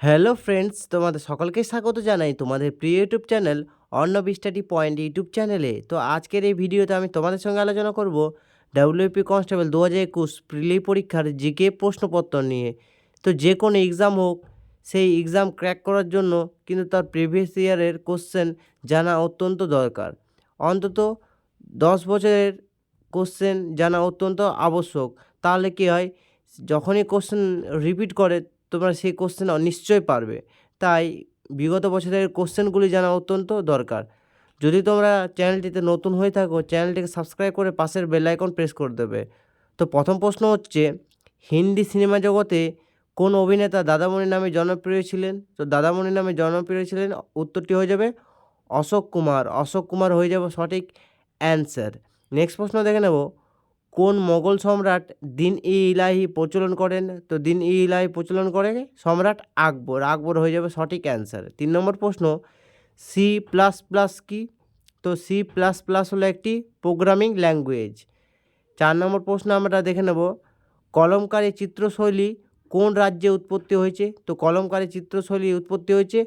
Hello friends, তোমাদের সকলকে স্বাগত জানাই তোমাদের প্রিয় YouTube channel Arnab study point YouTube চ্যানেলে। তো আজকের এই ভিডিওতে আমি তোমাদের সঙ্গে আলোচনা করব ডাব্লিউপি কনস্টেবল 2021 প্রিলি পরীক্ষার জিকে প্রশ্নপত্র নিয়ে। তো যে কোনো এক্সাম হোক, সেই এক্সাম ক্র্যাক করার জন্য কিন্তু তার প্রিভিয়াস ইয়ারের কোশ্চেন জানা অত্যন্ত দরকার। অন্তত 10 বছরের কোশ্চেন জানা অত্যন্ত আবশ্যক। তাহলে কী হয়, যখনই কোশ্চেন রিপিট করে তোমরা সেই কোশ্চেন নিশ্চয়ই পারবে। তাই বিগত বছরের কোশ্চেনগুলি জানা অত্যন্ত দরকার। যদি তোমরা চ্যানেলটিতে নতুন হয়ে থাকো, চ্যানেলটিকে সাবস্ক্রাইব করে পাশের বেল আইকন প্রেস করে দেবে। তো প্রথম প্রশ্ন হচ্ছে, হিন্দি সিনেমা জগতে কোন অভিনেতা দাদামণি নামে জনপ্রিয় ছিলেন? তো দাদামণি নামে জনপ্রিয় ছিলেন, উত্তরটি হয়ে যাবে অশোক কুমার। অশোক কুমার হয়ে যাবে সঠিক অ্যান্সার। নেক্সট প্রশ্ন দেখে নেব, কোন মোগল সম্রাট দিন-ই-ইলাহি প্রচলন করেন? তো দিন-ই-ইলাহি প্রচলন করে সম্রাট আকবর। আকবর হয়ে যাবে সঠিক অ্যান্সার। 3 নম্বর প্রশ্ন, সি প্লাস প্লাস কি? তো সি প্লাস প্লাস হলো একটি প্রোগ্রামিং ল্যাঙ্গুয়েজ। 4 নম্বর প্রশ্ন আমরা দেখে নেব, কলমকারী চিত্রশৈলী কোন রাজ্যে উৎপত্তি হয়েছে? তো কলমকারী চিত্রশৈলী উৎপত্তি হয়েছে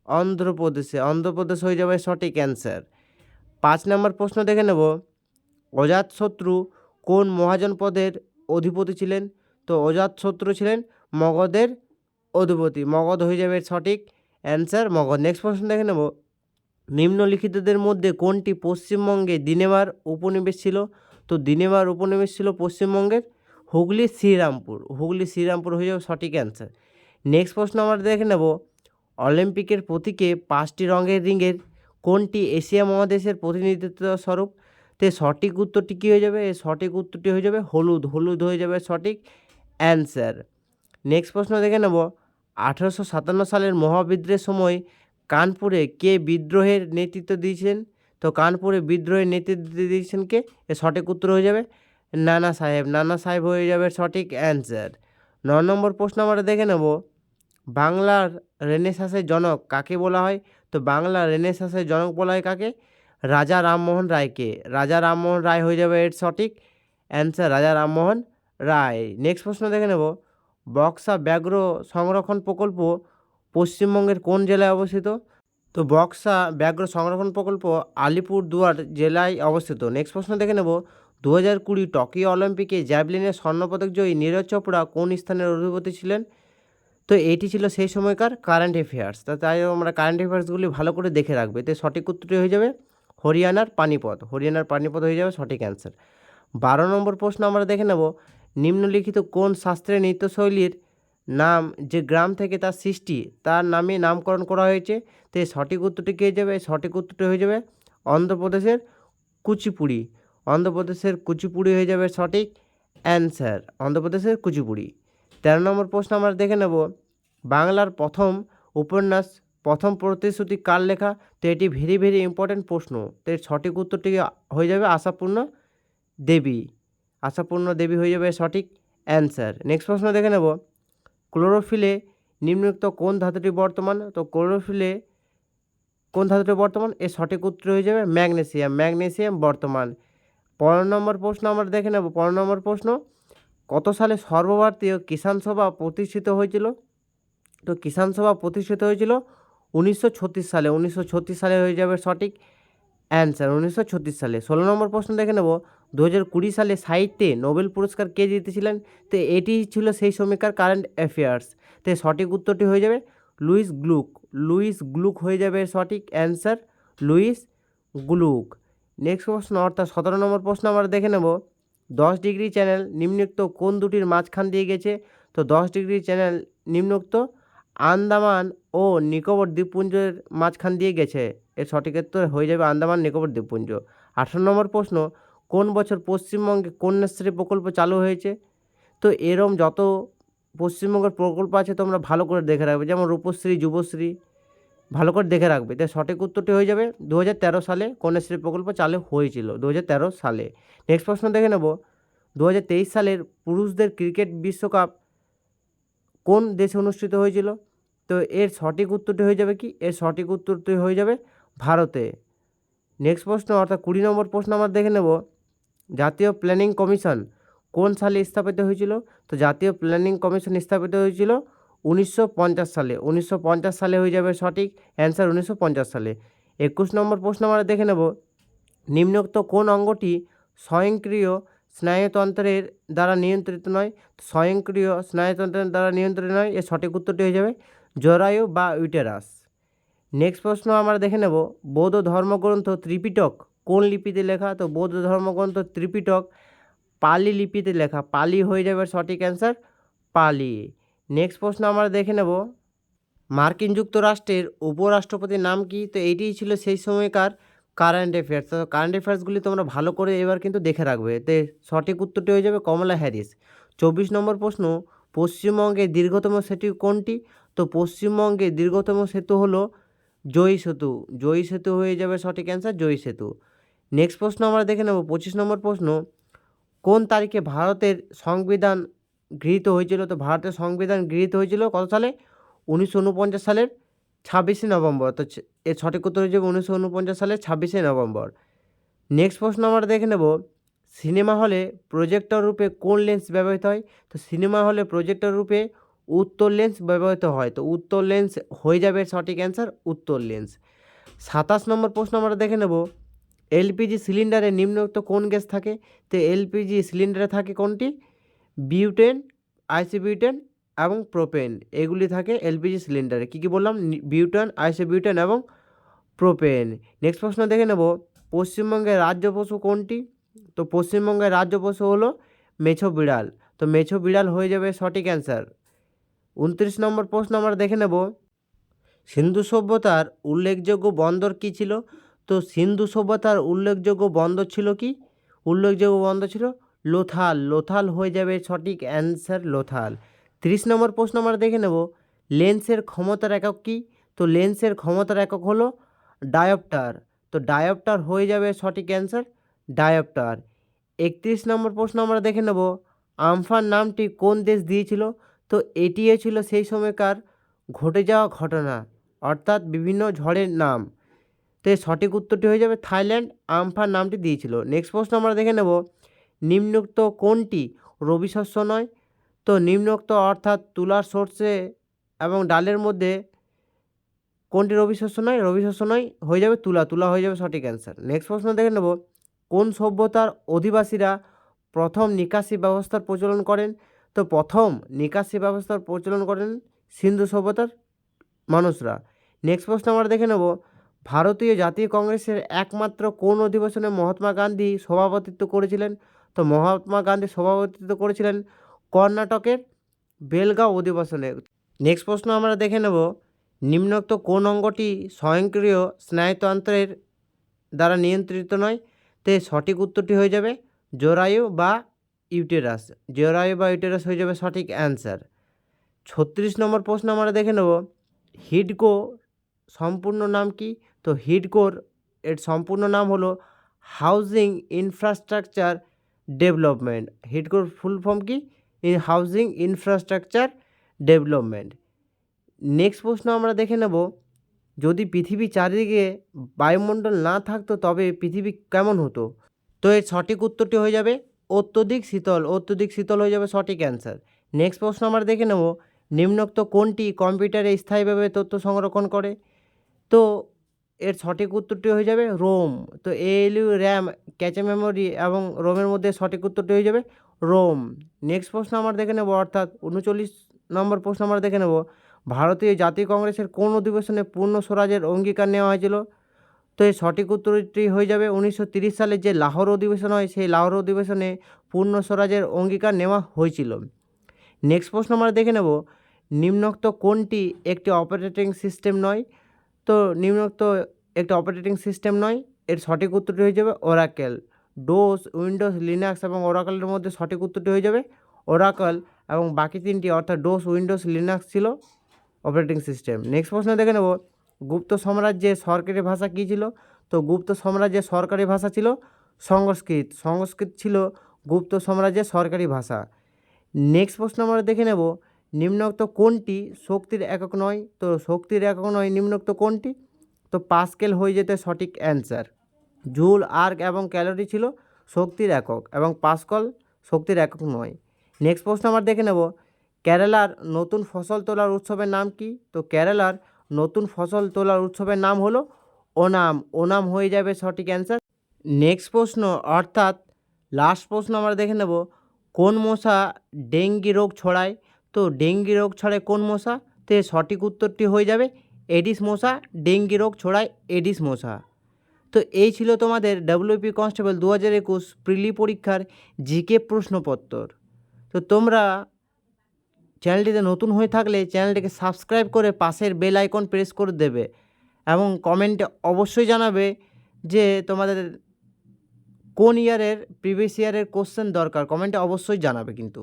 অন্ধ্রপ্রদেশে। অন্ধ্রপ্রদেশ হয়ে যাবে সঠিক অ্যান্সার। 5 নম্বর প্রশ্ন দেখে নেব, অজাতশত্রু কোন মহাজনপদের অধিপতি ছিলেন? তো অজাতশত্রু ছিলেন মগধের অধিপতি। মগধ হয়ে যাবে সঠিক অ্যান্সার, মগধ। নেক্সট প্রশ্ন দেখে নেব, নিম্নলিখিতদের মধ্যে কোনটি পশ্চিমবঙ্গে দিনেমার উপনিবেশ ছিল? তো দিনেমার উপনিবেশ ছিল পশ্চিমবঙ্গের হুগলি শ্রীরামপুর। হুগলি শ্রীরামপুর হয়ে যাবে সঠিক অ্যান্সার। নেক্সট প্রশ্ন আমরা দেখে নেব, অলিম্পিকের প্রতীকে 5টি রঙের রিংয়ের কোনটি এশিয়া মহাদেশের প্রতিনিধিত্ব স্বরূপ? তো সঠিক উত্তরটি কী হয়ে যাবে? সঠিক উত্তরটি হয়ে যাবে হলুদ। হলুদ হয়ে যাবে সঠিক অ্যান্সার। নেক্সট প্রশ্ন দেখে নেব, 1857 সালের মহাবিদ্রোহের সময় কানপুরে কে বিদ্রোহের নেতৃত্ব দিয়েছেন? তো কানপুরে বিদ্রোহের নেতৃত্ব দিয়েছেন কে? এর সঠিক উত্তর হয়ে যাবে নানা সাহেব। নানা সাহেব হয়ে যাবে সঠিক অ্যান্সার। 9 নম্বর প্রশ্ন আমরা দেখে নেব, বাংলার রেনেসাঁসের জনক কাকে বলা হয়? তো বাংলার রেনেসাঁসের জনক বলা হয় কাকে? রাজা রামমোহন রায়কে। রাজা রামমোহন রায় হয়ে যাবে এর সঠিক অ্যান্সার, রাজা রামমোহন রায়। নেক্সট প্রশ্ন দেখে নেব, বক্সা ব্যাঘ্র সংরক্ষণ প্রকল্প পশ্চিমবঙ্গের কোন জেলায় অবস্থিত? তো বক্সা ব্যাঘ্র সংরক্ষণ প্রকল্প আলিপুরদুয়ার জেলায় অবস্থিত। নেক্সট প্রশ্ন দেখে নেব, 2020 টোকিও অলিম্পিকে জ্যাভলিনের স্বর্ণপদক জয়ী নীরজ চোপড়া কোন স্থানের অধিপতি ছিলেন? তো এটি ছিল সেই সময়কার কারেন্ট অ্যাফেয়ার্স। তাই আমরা কারেন্ট অ্যাফেয়ার্সগুলি ভালো করে দেখে রাখবে। তো সঠিক উত্তরটি হয়ে যাবে হরিয়ানার পানিপথ। হরিয়ানার পানিপথ হয়ে যাবে সঠিক অ্যান্সার। 12 নম্বর প্রশ্ন আমরা দেখে নেব, নিম্নলিখিত কোন শাস্ত্রীয় নৃত্যশৈলীর নাম যে গ্রাম থেকে তার সৃষ্টি তার নামে নামকরণ করা হয়েছে? তো এই সঠিক উত্তরটি কী হয়ে যাবে? সঠিক উত্তরটি হয়ে যাবে অন্ধ্রপ্রদেশের কুচিপুড়ি। অন্ধ্রপ্রদেশের কুচিপুড়ি হয়ে যাবে সঠিক অ্যান্সার, অন্ধ্রপ্রদেশের কুচিপুড়ি। 13 নম্বর প্রশ্ন আমরা দেখে নেব, বাংলার প্রথম উপন্যাস প্রথম প্রতিশ্রুতি কার লেখা? তো এটি ভেরি ভেরি ইম্পর্ট্যান্ট প্রশ্ন। তো এর সঠিক উত্তরটি হয়ে যাবে আশাপূর্ণ দেবী। আশাপূর্ণ দেবী হয়ে যাবে সঠিক অ্যান্সার। নেক্সট প্রশ্ন দেখে নেব, ক্লোরোফিলে নিম্নলিখিত কোন ধাতুটি বর্তমান? তো ক্লোরোফিলে কোন ধাতুটি বর্তমান? এর সঠিক উত্তর হয়ে যাবে ম্যাগনেসিয়াম। ম্যাগনেসিয়াম বর্তমান। 15 নম্বর প্রশ্ন আমরা দেখে নেব। 15 নম্বর প্রশ্ন, কত সালে সর্বভারতীয় কিষাণ সভা প্রতিষ্ঠিত হয়েছিল? তো কিষাণ সভা প্রতিষ্ঠিত হয়েছিল 1936 সালে। 1936 সালে হয়ে যাবে সঠিক অ্যান্সার, 1936 সালে। 16 নম্বর প্রশ্ন দেখে নেব, 2020 সালে সাহিত্যে নোবেল পুরস্কার কে জিতেছিলেন? তো এটি ছিল সেই সময়কার কারেন্ট অ্যাফেয়ার্স। তো সঠিক উত্তরটি হয়ে যাবে লুইস গ্লুক। লুইস গ্লুক হয়ে যাবে সঠিক অ্যান্সার, লুইস গ্লুক। নেক্সট প্রশ্ন অর্থাৎ 17 নম্বর প্রশ্ন আমরা দেখে নেব, 10 ডিগ্রি চ্যানেল নিম্নোক্ত কোন দুটির মাঝখান দিয়ে গেছে? তো 10 ডিগ্রি চ্যানেল নিম্নোক্ত আন্দামান ও নিকোবর দ্বীপপুঞ্জের মাঝখান দিয়ে গেছে। এর সঠিক উত্তর হয়ে যাবে আন্দামান নিকোবর দ্বীপপুঞ্জ। 18 নম্বর প্রশ্ন, কোন বছর পশ্চিমবঙ্গে কন্যাশ্রী প্রকল্প চালু হয়েছে? তো এরম যত পশ্চিমবঙ্গের প্রকল্প আছে তোমরা ভালো করে দেখে রাখবে, যেমন রূপশ্রী, যুবশ্রী, ভালো করে দেখে রাখবে। তাই সঠিক উত্তরটি হয়ে যাবে 2013 সালে কন্যাশ্রী প্রকল্প চালু হয়েছিল, 2013 সালে। নেক্সট প্রশ্ন দেখে নেব, 2023 সালের পুরুষদের ক্রিকেট বিশ্বকাপ কোন দেশে অনুষ্ঠিত হয়েছিল? তো এর সঠিক উত্তরটি হয়ে যাবে কি? এর সঠিক উত্তরটি হয়ে যাবে ভারতে। নেক্সট প্রশ্ন অর্থাৎ 20 নম্বর প্রশ্ন আমরা দেখে নেব, জাতীয় প্ল্যানিং কমিশন কোন সালে স্থাপিত হয়েছিল? তো জাতীয় প্ল্যানিং কমিশন স্থাপিত হয়েছিল 1950 সালে। 1950 সালে হয়ে যাবে সঠিক অ্যান্সার, 1950 সালে। 21 নম্বর প্রশ্ন আমরা দেখে নেব, নিম্নোক্ত কোন অঙ্গটি স্বয়ংক্রিয় স্নায়ুতন্ত্রের দ্বারা নিয়ন্ত্রিত নয়? স্বয়ংক্রিয় স্নায়ুতন্ত্রের দ্বারা নিয়ন্ত্রিত নয়, এর সঠিক উত্তরটি হয়ে যাবে জরায়ু বা ইউটেরাস। নেক্সট প্রশ্ন আমরা দেখে নেব, বৌদ্ধ ধর্মগ্রন্থ ত্রিপিটক কোন লিপিতে লেখা? তো বৌদ্ধ ধর্মগ্রন্থ ত্রিপিটক পালি লিপিতে লেখা। পালি হয়ে যাবে সঠিক অ্যান্সার, পালি। নেক্সট প্রশ্ন আমরা দেখে নেব, মার্কিন যুক্তরাষ্ট্রের উপরাষ্ট্রপতির নাম কি? তো এইটিই ছিল সেই সময়কার কারেন্ট অ্যাফেয়ার্স। তো কারেন্ট অ্যাফেয়ার্সগুলি তোমরা ভালো করে এবার কিন্তু দেখে রাখবে। তো সঠিক উত্তরটি হয়ে যাবে কমলা হ্যারিস। 24 নম্বর প্রশ্ন, পশ্চিমবঙ্গের দীর্ঘতম সেতু কোনটি? তো পশ্চিমবঙ্গের দীর্ঘতম সেতু হলো জয়ী সেতু। জয়ী সেতু হয়ে যাবে সঠিক অ্যান্সার, জয়ী সেতু। নেক্সট প্রশ্ন আমরা দেখে নেব, 25 নম্বর প্রশ্ন, কোন তারিখে ভারতের সংবিধান গৃহীত হয়েছিল? তো ভারতের সংবিধান গৃহীত হয়েছিল কত সালে? 1949 সালের 26শে নভেম্বর। তো এর সঠিক উত্তর হয়ে যাবে 1949 সালের 26শে নভেম্বর। নেক্সট প্রশ্ন আমরা দেখে নেব, সিনেমা হলে প্রজেক্টর রূপে কোন লেন্স ব্যবহৃত হয়? তো সিনেমা হলে প্রজেক্টর রূপে উত্তর লেন্স ব্যবহৃত হয়। তো উত্তর লেন্স হয়ে যাবে সঠিক অ্যান্সার, উত্তর লেন্স। 27 নম্বর প্রশ্ন আমরা দেখে নেব, এলপিজি সিলিন্ডারে নিম্নোক্ত কোন গ্যাস থাকে? তো এলপিজি সিলিন্ডারে থাকে কোনটি? বিউটেন, আইসোবিউটেন এবং প্রোপেন, এগুলি থাকে এলপিজি সিলিন্ডারে। কী কী বললাম? বিউটেন, আইসোবিউটেন এবং প্রোপেন। নেক্সট প্রশ্ন দেখে নেব, পশ্চিমবঙ্গের রাজ্য পশু কোনটি? তো পশ্চিমবঙ্গের রাজ্য পশু হলো মেছো বিড়াল। তো মেছো বিড়াল হয়ে যাবে সঠিক অ্যান্সার। 29 নম্বর প্রশ্ন আমরা দেখে নেব, সিন্ধু সভ্যতার উল্লেখযোগ্য বন্দর কী ছিল? তো সিন্ধু সভ্যতার উল্লেখযোগ্য বন্দর ছিল কি? উল্লেখযোগ্য বন্দর ছিল লোথাল। লোথাল হয়ে যাবে সঠিক অ্যান্সার, লোথাল। 30 নম্বর প্রশ্ন আমরা দেখে নেব, লেন্সের ক্ষমতার একক কী? তো লেন্সের ক্ষমতার একক হলো ডায়োপ্টার। তো ডায়োপ্টার হয়ে যাবে সঠিক অ্যান্সার, ডায়োপ্টার। 31 নম্বর প্রশ্ন আমরা দেখে নেব, আমফান নামটি কোন দেশ দিয়েছিল? তো এটিও ছিল সেই সময়কার ঘটে যাওয়া ঘটনা, অর্থাৎ বিভিন্ন ঝড়ের নাম। তো এর সঠিক উত্তরটি হয়ে যাবে থাইল্যান্ড আমফান নামটি দিয়েছিল। নেক্সট প্রশ্ন আমরা দেখে নেব, নিম্নোক্ত কোনটি রবি শস্য নয়? তো নিম্নোক্ত অর্থাৎ তুলার সর্ষে এবং ডালের মধ্যে কোনটি রবি শস্য নয়? রবি শস্য নয়, হয়ে যাবে তুলা। তুলা হয়ে যাবে সঠিক অ্যান্সার। নেক্সট প্রশ্ন দেখে নেব, কোন সভ্যতার অধিবাসীরা প্রথম নিকাশি ব্যবস্থার প্রচলন করেন? তো প্রথম নিকাশি ব্যবস্থার প্রচলন করেন সিন্ধু সভ্যতার মানুষরা। নেক্সট প্রশ্ন আমরা দেখে নেব, ভারতীয় জাতীয় কংগ্রেসের একমাত্র কোন অধিবেশনে মহাত্মা গান্ধী সভাপতিত্ব করেছিলেন? তো মহাত্মা গান্ধী সভাপতিত্ব করেছিলেন কর্ণাটকের বেলগাঁও অধিবেশনে। নেক্সট প্রশ্ন আমরা দেখে নেব, নিম্নোক্ত কোন অঙ্গটি স্বয়ংক্রিয় স্নায়ুতন্ত্রের দ্বারা নিয়ন্ত্রিত নয়? তো সঠিক উত্তরটি হয়ে যাবে জরায়ু বা ইউটেরাস। জরায়ু বা ইউটেরাস হয়ে যাবে সঠিক অ্যান্সার। 36 নম্বর প্রশ্ন আমরা দেখে নেব, হিডকো সম্পূর্ণ নাম কি? তো হিডকোর এর সম্পূর্ণ নাম হলো হাউজিং ইনফ্রাস্ট্রাকচার ডেভেলপমেন্ট। হিডকোর ফুল ফর্ম কি? Housing infrastructure development. নেক্সট প্রশ্ন আমরা দেখে নেব, যদি পৃথিবী চারিদিকে বায়ুমণ্ডল না থাকতো তবে পৃথিবী কেমন হতো? তো এর সঠিক উত্তরটি হয়ে যাবে অত্যধিক শীতল। অত্যধিক শীতল হয়ে যাবে সঠিক অ্যান্সার। নেক্সট প্রশ্ন আমরা দেখে নেব, নিম্নোক্ত কোনটি কম্পিউটারে স্থায়ীভাবে তথ্য সংরক্ষণ করে? তো এর সঠিক উত্তরটি হয়ে যাবে রোম। তো এএলইউ, র্যাম, ক্যাচে মেমোরি এবং রোমের মধ্যে সঠিক উত্তরটি হয়ে যাবে রোম। নেক্সট প্রশ্ন আমরা দেখে নেব, অর্থাৎ 39 নম্বর প্রশ্ন আমরা দেখে নেব, ভারতীয় জাতীয় কংগ্রেসের কোন অধিবেশনে পূর্ণ স্বরাজের অঙ্গীকার নেওয়া হয়েছিল? তো এর সঠিক উত্তরটি হয়ে যাবে 1930 সালে যে লাহোর অধিবেশন হয়, সেই লাহোর অধিবেশনে পূর্ণ স্বরাজের অঙ্গীকার নেওয়া হয়েছিল। নেক্সট প্রশ্ন আমরা দেখে নেব, নিম্নোক্ত কোনটি একটি অপারেটিং সিস্টেম নয়? তো নিম্নোক্ত একটি অপারেটিং সিস্টেম নয়, এর সঠিক উত্তরটি হয়ে যাবে ওরাকেল। ডোস, উইন্ডোজ, লিনাক্স এবং ওরাকেলের মধ্যে সঠিক উত্তরটি হয়ে যাবে ওরাকেল, এবং বাকি তিনটি অর্থাৎ ডোস, উইন্ডোজ, লিনাক্স ছিল অপারেটিং সিস্টেম। নেক্সট প্রশ্ন দেখে নেব, গুপ্ত সাম্রাজ্যের সরকারি ভাষা কী ছিল? তো গুপ্ত সাম্রাজ্যের সরকারি ভাষা ছিল সংস্কৃত। সংস্কৃত ছিল গুপ্ত সাম্রাজ্যের সরকারি ভাষা। নেক্সট প্রশ্ন আমরা দেখে নেব, নিম্নোক্ত কোনটি শক্তির একক নয়? তো শক্তির একক নয় নিম্নোক্ত কোনটি? তো পাস্কেল হয়ে যেতে সঠিক অ্যান্সার। জুল, আর্ক এবং ক্যালোরি ছিল শক্তির একক এবং পাস্কল শক্তির একক নয়। নেক্সট প্রশ্ন আমরা দেখে নেব, কেরালার নতুন ফসল তোলার উৎসবের নাম কি? তো কেরালার নতুন ফসল তোলার উৎসবের নাম হলো ওনাম। ওনাম হয়ে যাবে সঠিক অ্যান্সার। নেক্সট প্রশ্ন অর্থাৎ লাস্ট প্রশ্ন আমরা দেখে নেব, কোন মশা ডেঙ্গি রোগ ছড়ায়? তো ডেঙ্গি রোগ ছড়ায় কোন মশা? তো এর সঠিক উত্তরটি হয়ে যাবে এডিস মশা। ডেঙ্গি রোগ ছড়ায় এডিস মশা। তো এই ছিল তোমাদের ডাব্লিউপি কনস্টেবল 2021 প্রিলি পরীক্ষার জিকে প্রশ্নপত্র। তো তোমরা চ্যানেলটিতে নতুন হয়ে থাকলে চ্যানেলটিকে সাবস্ক্রাইব করে পাশের বেল আইকন প্রেস করে দেবে এবং কমেন্টে অবশ্যই জানাবে যে তোমাদের কোন ইয়ারের প্রিভিয়াস ইয়ারের কোশ্চেন দরকার। কমেন্টে অবশ্যই জানাবে কিন্তু।